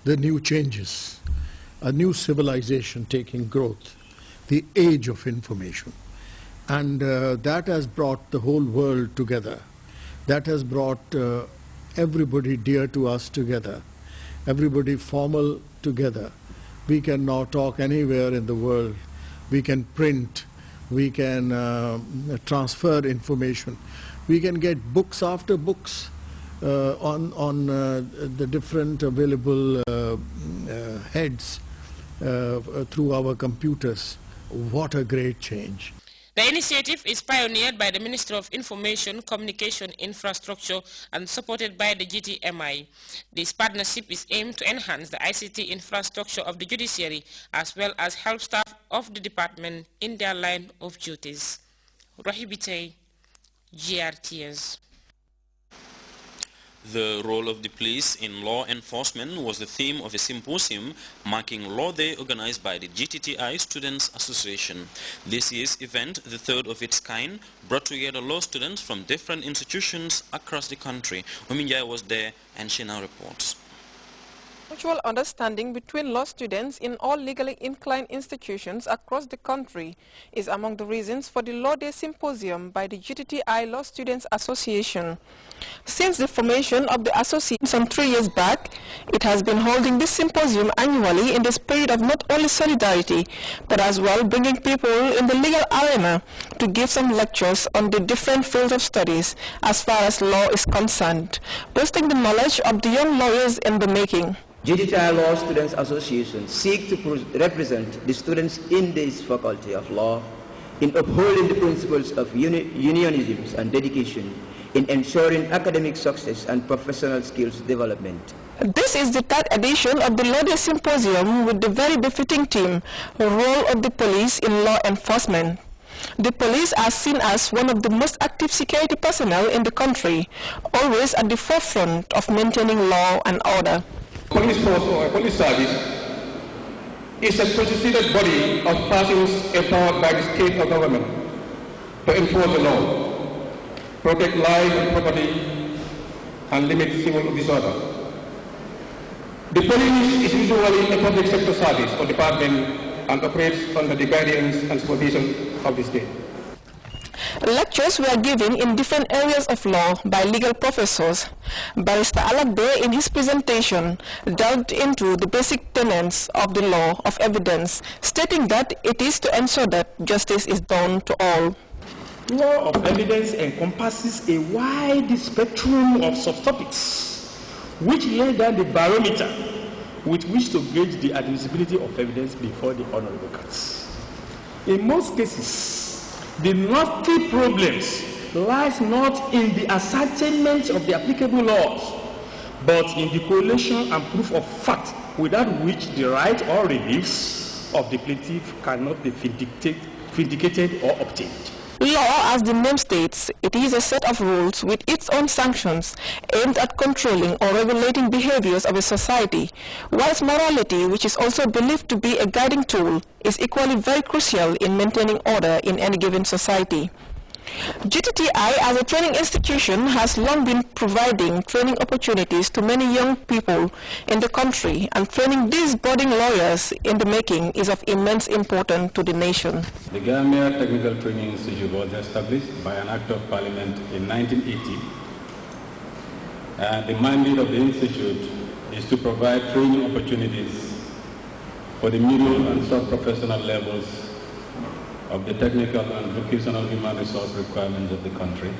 the new changes, a new civilization taking growth, the age of information. And that has brought the whole world together. That has brought everybody dear to us together, everybody formal together. We can now talk anywhere in the world. We can print, we can transfer information. We can get books after books on the different available heads through our computers. What a great change. The initiative is pioneered by the Minister of Information, Communication, Infrastructure and supported by the GTMI. This partnership is aimed to enhance the ICT infrastructure of the judiciary as well as help staff of the department in their line of duties. Rohibite, Grts. The role of the police in law enforcement was the theme of a symposium marking Law Day organized by the GTTI Students Association. This year's event, the third of its kind, brought together law students from different institutions across the country. Ominjai was there and she now reports. Mutual understanding between law students in all legally inclined institutions across the country is among the reasons for the Law Day Symposium by the GTTI Law Students Association. Since the formation of the association some 3 years back, it has been holding this symposium annually in the spirit of not only solidarity, but as well bringing people in the legal arena to give some lectures on the different fields of studies as far as law is concerned, boosting the knowledge of the young lawyers in the making. GTTI Law Students Association seek to represent the students in this faculty of law in upholding the principles of unionism and dedication in ensuring academic success and professional skills development. This is the third edition of the Law Day Symposium with the very befitting theme, the role of the police in law enforcement. The police are seen as one of the most active security personnel in the country, always at the forefront of maintaining law and order. Police force or a police service is a constituted body of persons empowered by the state or government to enforce the law, protect life and property, and limit civil disorder. The police is usually a public sector service or department and operates under the guidance and supervision of the state. Lectures were given in different areas of law by legal professors. Barrister Alagbe in his presentation delved into the basic tenets of the law of evidence, stating that it is to ensure that justice is done to all. Law of evidence encompasses a wide spectrum of subtopics, which lay down the barometer with which to gauge the admissibility of evidence before the honorable courts. In most cases, the knotty problems lies not in the ascertainment of the applicable laws, but in the correlation and proof of fact, without which the right or reliefs of the plaintiff cannot be vindicated or obtained. Law, as the name states, it is a set of rules with its own sanctions aimed at controlling or regulating behaviors of a society, whilst morality, which is also believed to be a guiding tool, is equally very crucial in maintaining order in any given society. GTTI as a training institution has long been providing training opportunities to many young people in the country, and training these budding lawyers in the making is of immense importance to the nation. The Gambia Technical Training Institute was established by an Act of Parliament in 1980. The mandate of the institute is to provide training opportunities for the middle and sub-professional levels of the technical and vocational human resource requirements of the country.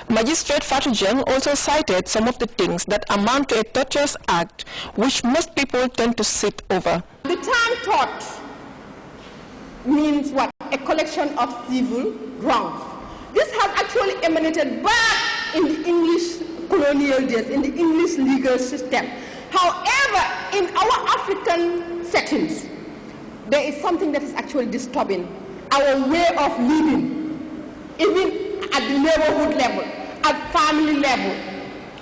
Magistrate Fatou Jeng also cited some of the things that amount to a torturous act which most people tend to sit over. The term tort means what? A collection of civil wrongs. This has actually emanated back in the English colonial days, in the English legal system. However, in our African settings, there is something that is actually disturbing. Our way of living, even at the neighborhood level, at family level.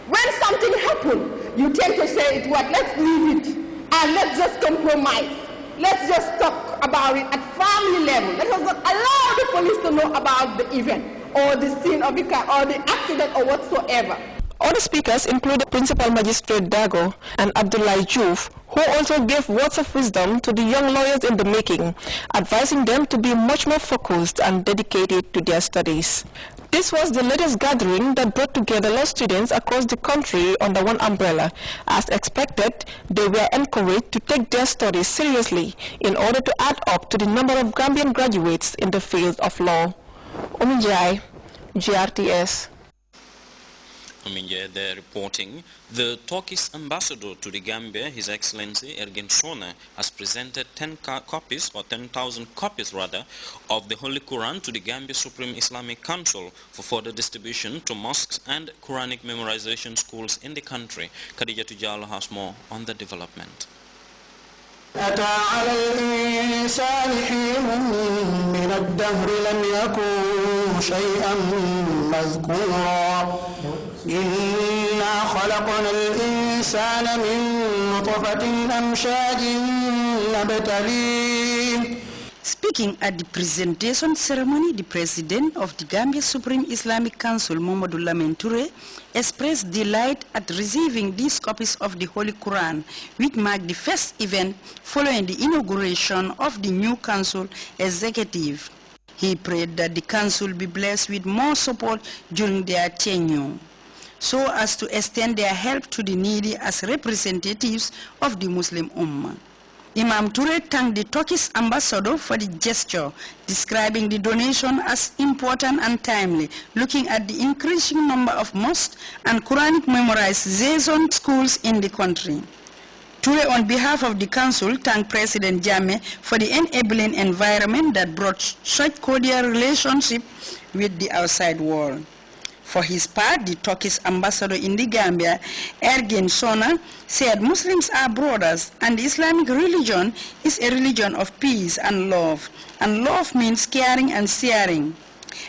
When something happens, you tend to say it what, let's leave it and let's just compromise. Let's just talk about it at family level. Let us not allow the police to know about the event or the scene of the car or the accident or whatsoever. Other speakers included Principal Magistrate Dago and Abdullah Juf, who also gave words of wisdom to the young lawyers in the making, advising them to be much more focused and dedicated to their studies. This was the latest gathering that brought together law students across the country under one umbrella. As expected, they were encouraged to take their studies seriously in order to add up to the number of Gambian graduates in the field of law. Ominjai, GRTS. They're reporting the Turkish ambassador to the Gambia, His Excellency Ergin Sona, has presented 10,000 copies of the Holy Quran to the Gambia Supreme Islamic Council for further distribution to mosques and Quranic memorization schools in the country. Khadija Tujalo has more on the development. أتى على الإنسان حين من الدهر لم يكن شيئا مذكورا إنا خلقنا الإنسان من نطفة أمشاج نبتليه. Speaking at the presentation ceremony, the President of the Gambia Supreme Islamic Council, Mamadou Lamine Touré, expressed delight at receiving these copies of the Holy Quran, which marked the first event following the inauguration of the new council executive. He prayed that the council be blessed with more support during their tenure, so as to extend their help to the needy as representatives of the Muslim Ummah. Imam Touré thanked the Turkish ambassador for the gesture, describing the donation as important and timely, looking at the increasing number of mosques and Quranic memorization schools in the country. Touré, on behalf of the council, thanked President Jammeh for the enabling environment that brought such cordial relationship with the outside world. For his part, the Turkish ambassador in the Gambia, Ergin Sona, said Muslims are brothers and the Islamic religion is a religion of peace and love means caring and sharing.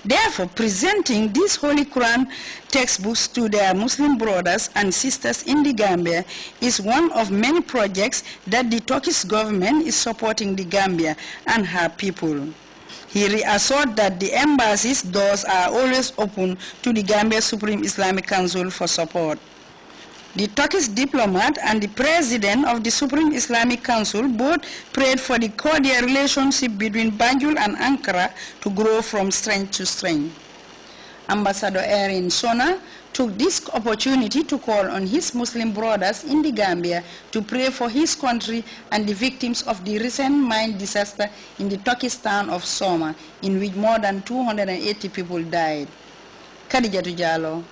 Therefore, presenting these Holy Quran textbooks to their Muslim brothers and sisters in the Gambia is one of many projects that the Turkish government is supporting the Gambia and her people. He reassured that the embassy's doors are always open to the Gambia Supreme Islamic Council for support. The Turkish diplomat and the president of the Supreme Islamic Council both prayed for the cordial relationship between Banjul and Ankara to grow from strength to strength. Ambassador Ergin Sona took this opportunity to call on his Muslim brothers in the Gambia to pray for his country and the victims of the recent mine disaster in the Turkish town of Soma, in which more than 280 people died. Khadija Tujalo,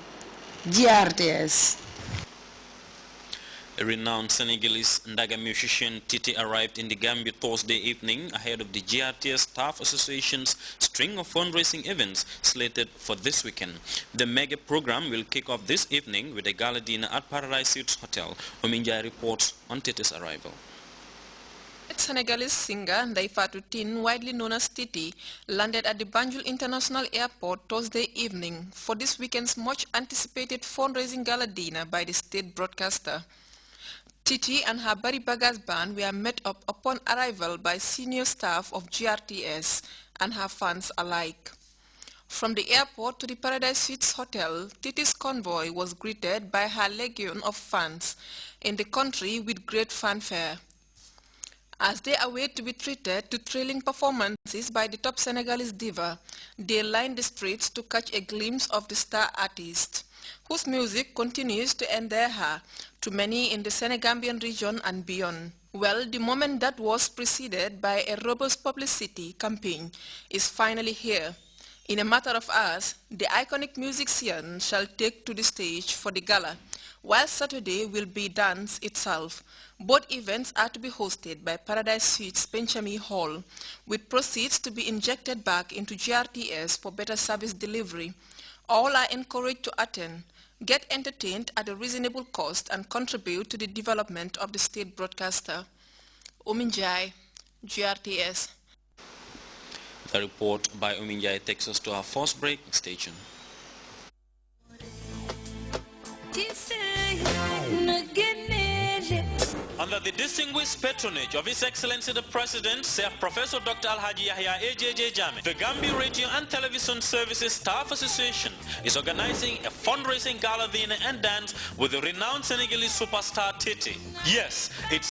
GRTS. A renowned Senegalese Ndaga musician Titi arrived in the Gambia Thursday evening ahead of the GRTS Staff Association's string of fundraising events slated for this weekend. The mega program will kick off this evening with a gala dinner at Paradise Suites Hotel. Ominjai reports on Titi's arrival. Senegalese singer Ndaifatu Tine, widely known as Titi, landed at the Banjul International Airport Thursday evening for this weekend's much anticipated fundraising gala dinner by the state broadcaster. Titi and her Bari Bagas band were met up upon arrival by senior staff of GRTS and her fans alike. From the airport to the Paradise Suites Hotel, Titi's convoy was greeted by her legion of fans in the country with great fanfare. As they await to be treated to thrilling performances by the top Senegalese diva, they line the streets to catch a glimpse of the star artist, whose music continues to endear her to many in the Senegambian region and beyond. Well, the moment that was preceded by a robust publicity campaign is finally here. In a matter of hours, the iconic musician shall take to the stage for the gala, while Saturday will be dance itself. Both events are to be hosted by Paradise Suites Penchami Hall, with proceeds to be injected back into GRTS for better service delivery. All are encouraged to attend, get entertained at a reasonable cost, and contribute to the development of the state broadcaster. Ominjai, GRTS. The report by Ominjai takes us to our first break. Stay tuned. Under the distinguished patronage of His Excellency the President, Sir Professor Dr. Alhaji Yahya AJJ Jammeh, the Gambia Radio and Television Services Staff Association is organizing a fundraising gala dinner and dance with the renowned Senegalese superstar Titi. Yes, it's